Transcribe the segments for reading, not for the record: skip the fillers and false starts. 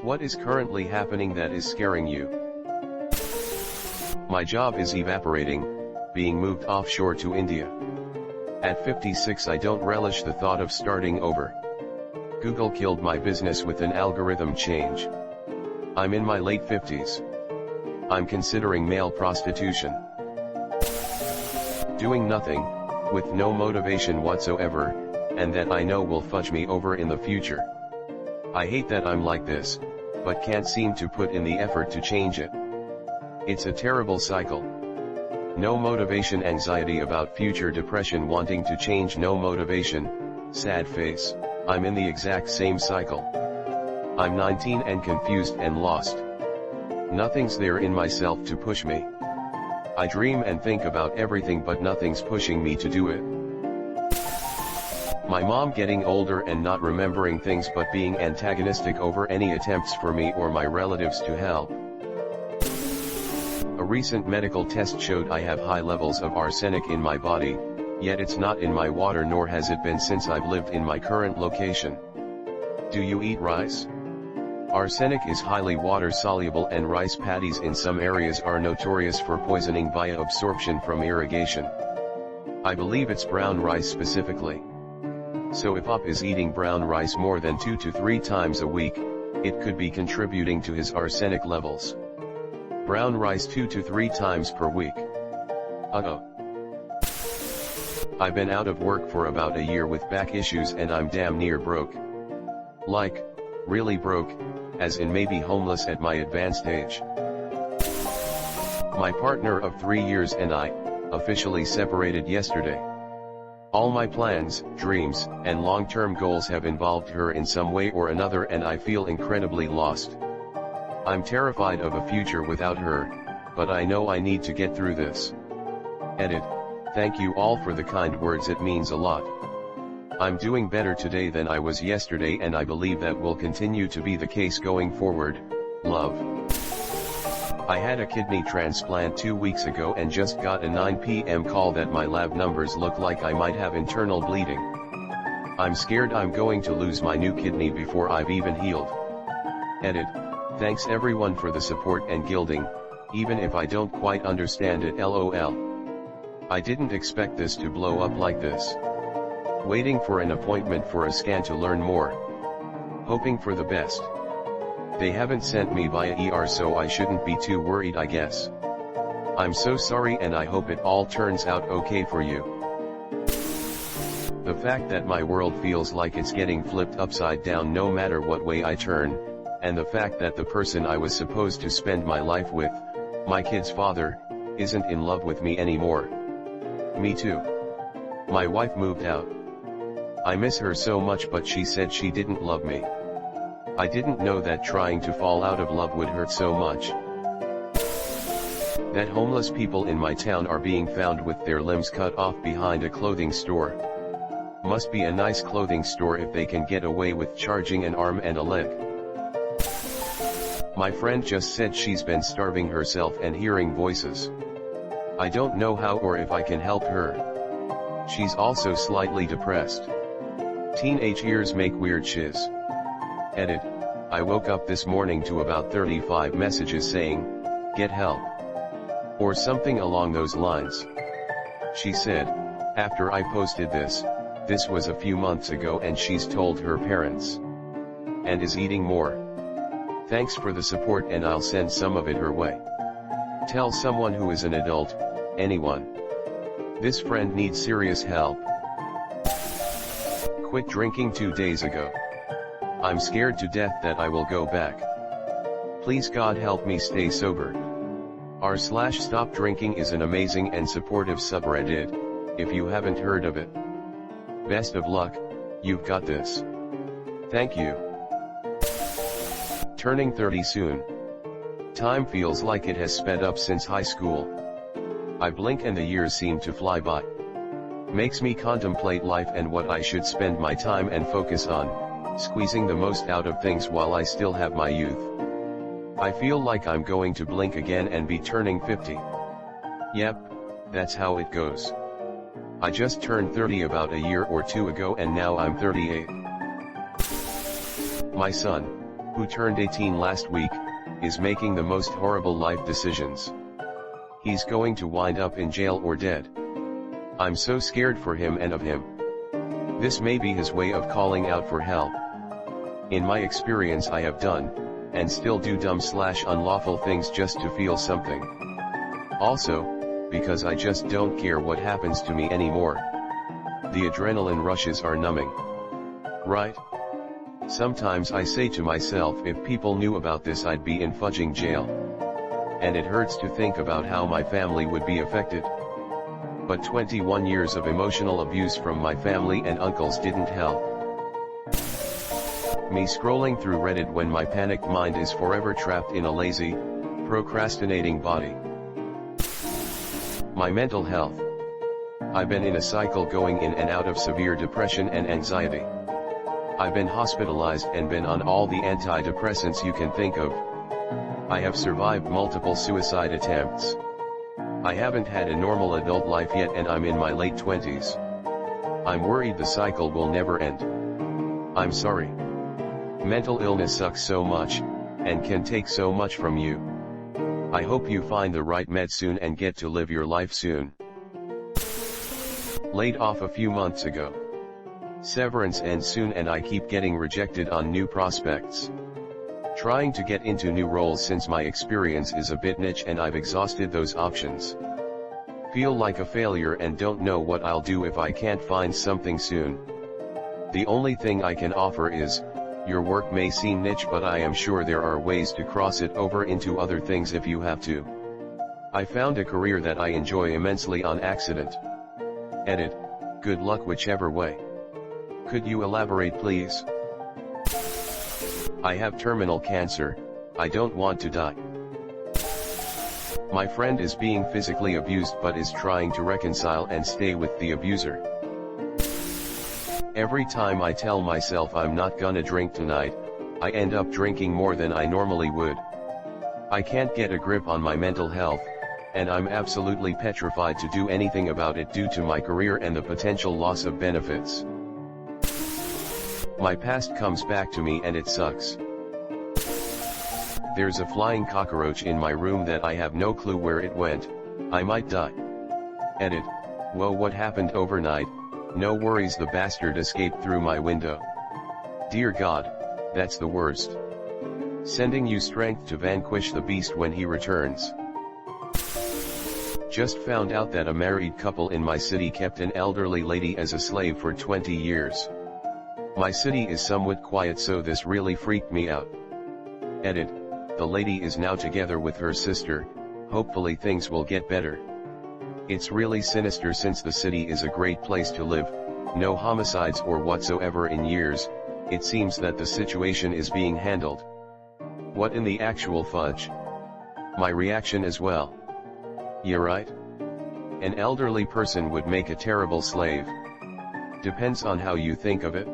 What is currently happening that is scaring you? My job is evaporating, being moved offshore to India. At 56 I don't relish the thought of starting over. Google killed my business with an algorithm change. I'm in my late 50s. I'm considering male prostitution. Doing nothing, with no motivation whatsoever, and that I know will fudge me over in the future. I hate that I'm like this, but can't seem to put in the effort to change it. It's a terrible cycle. No motivation, anxiety about future, depression, wanting to change, no motivation, sad face. I'm in the exact same cycle. I'm 19 and confused and lost. Nothing's there in myself to push me. I dream and think about everything but nothing's pushing me to do it. My mom getting older and not remembering things but being antagonistic over any attempts for me or my relatives to help. A recent medical test showed I have high levels of arsenic in my body, yet it's not in my water nor has it been since I've lived in my current location. Do you eat rice? Arsenic is highly water-soluble and rice paddies in some areas are notorious for poisoning via absorption from irrigation. I believe it's brown rice specifically. So if Op is eating brown rice more than 2 to 3 times a week, it could be contributing to his arsenic levels. Brown rice 2 to 3 times per week. Uh-oh. I've been out of work for about a year with back issues and I'm damn near broke. Like, really broke, as in maybe homeless at my advanced age. My partner of 3 years and I, officially separated yesterday. All my plans, dreams, and long-term goals have involved her in some way or another and I feel incredibly lost. I'm terrified of a future without her, but I know I need to get through this. Edit. Thank you all for the kind words, it means a lot. I'm doing better today than I was yesterday and I believe that will continue to be the case going forward. Love. I had a kidney transplant 2 weeks ago and just got a 9 p.m. call that my lab numbers look like I might have internal bleeding. I'm scared I'm going to lose my new kidney before I've even healed. Edit. Thanks everyone for the support and gilding, even if I don't quite understand it, lol. I didn't expect this to blow up like this. Waiting for an appointment for a scan to learn more. Hoping for the best. They haven't sent me via ER so I shouldn't be too worried, I guess. I'm so sorry and I hope it all turns out okay for you. The fact that my world feels like it's getting flipped upside down no matter what way I turn, and the fact that the person I was supposed to spend my life with, my kid's father, isn't in love with me anymore. Me too. My wife moved out. I miss her so much but she said she didn't love me. I didn't know that trying to fall out of love would hurt so much. That homeless people in my town are being found with their limbs cut off behind a clothing store. Must be a nice clothing store if they can get away with charging an arm and a leg. My friend just said she's been starving herself and hearing voices. I don't know how or if I can help her. She's also slightly depressed. Teenage years make weird shiz. Edit. I woke up this morning to about 35 messages saying, "Get help," or something along those lines. She said, after I posted this was a few months ago and she's told her parents. And is eating more. Thanks for the support and I'll send some of it her way. Tell someone who is an adult, anyone. This friend needs serious help. Quit drinking 2 days ago. I'm scared to death that I will go back. Please God help me stay sober. r/stop drinking is an amazing and supportive subreddit, if you haven't heard of it. Best of luck, you've got this. Thank you. Turning 30 soon. Time feels like it has sped up since high school. I blink and the years seem to fly by. Makes me contemplate life and what I should spend my time and focus on, squeezing the most out of things while I still have my youth. I feel like I'm going to blink again and be turning 50. Yep, that's how it goes. I just turned 30 about a year or two ago and now I'm 38. My son, who turned 18 last week, is making the most horrible life decisions. He's going to wind up in jail or dead. I'm so scared for him and of him. This may be his way of calling out for help. In my experience, I have done, and still do dumb/unlawful things just to feel something. Also, because I just don't care what happens to me anymore. The adrenaline rushes are numbing. Right? Sometimes I say to myself, if people knew about this, I'd be in fudging jail. And it hurts to think about how my family would be affected. But 21 years of emotional abuse from my family and uncles didn't help. Me scrolling through Reddit when my panicked mind is forever trapped in a lazy, procrastinating body. My mental health. I've been in a cycle going in and out of severe depression and anxiety. I've been hospitalized and been on all the antidepressants you can think of. I have survived multiple suicide attempts. I haven't had a normal adult life yet and I'm in my late 20s. I'm worried the cycle will never end. I'm sorry. Mental illness sucks so much, and can take so much from you. I hope you find the right med soon and get to live your life soon. Laid off a few months ago. Severance ends soon and I keep getting rejected on new prospects. Trying to get into new roles since my experience is a bit niche and I've exhausted those options. Feel like a failure and don't know what I'll do if I can't find something soon. The only thing I can offer is, your work may seem niche but I am sure there are ways to cross it over into other things if you have to. I found a career that I enjoy immensely on accident. Edit, good luck whichever way. Could you elaborate please? I have terminal cancer, I don't want to die. My friend is being physically abused but is trying to reconcile and stay with the abuser. Every time I tell myself I'm not gonna drink tonight, I end up drinking more than I normally would. I can't get a grip on my mental health, and I'm absolutely petrified to do anything about it due to my career and the potential loss of benefits. My past comes back to me and it sucks. There's a flying cockroach in my room that I have no clue where it went, I might die. Edit, whoa, what happened overnight? No worries, the bastard escaped through my window. Dear God, that's the worst. Sending you strength to vanquish the beast when he returns. Just found out that a married couple in my city kept an elderly lady as a slave for 20 years. My city is somewhat quiet, so this really freaked me out. Edit, the lady is now together with her sister, hopefully things will get better. It's really sinister since the city is a great place to live, no homicides or whatsoever in years. It seems that the situation is being handled. What in the actual fudge? My reaction as well. Yeah, right? An elderly person would make a terrible slave. Depends on how you think of it.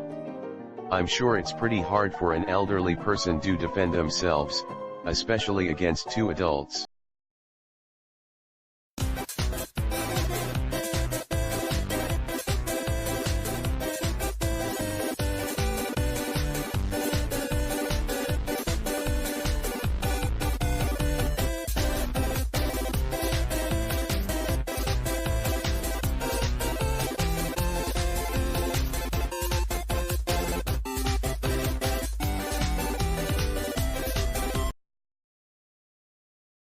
I'm sure it's pretty hard for an elderly person to defend themselves, especially against two adults.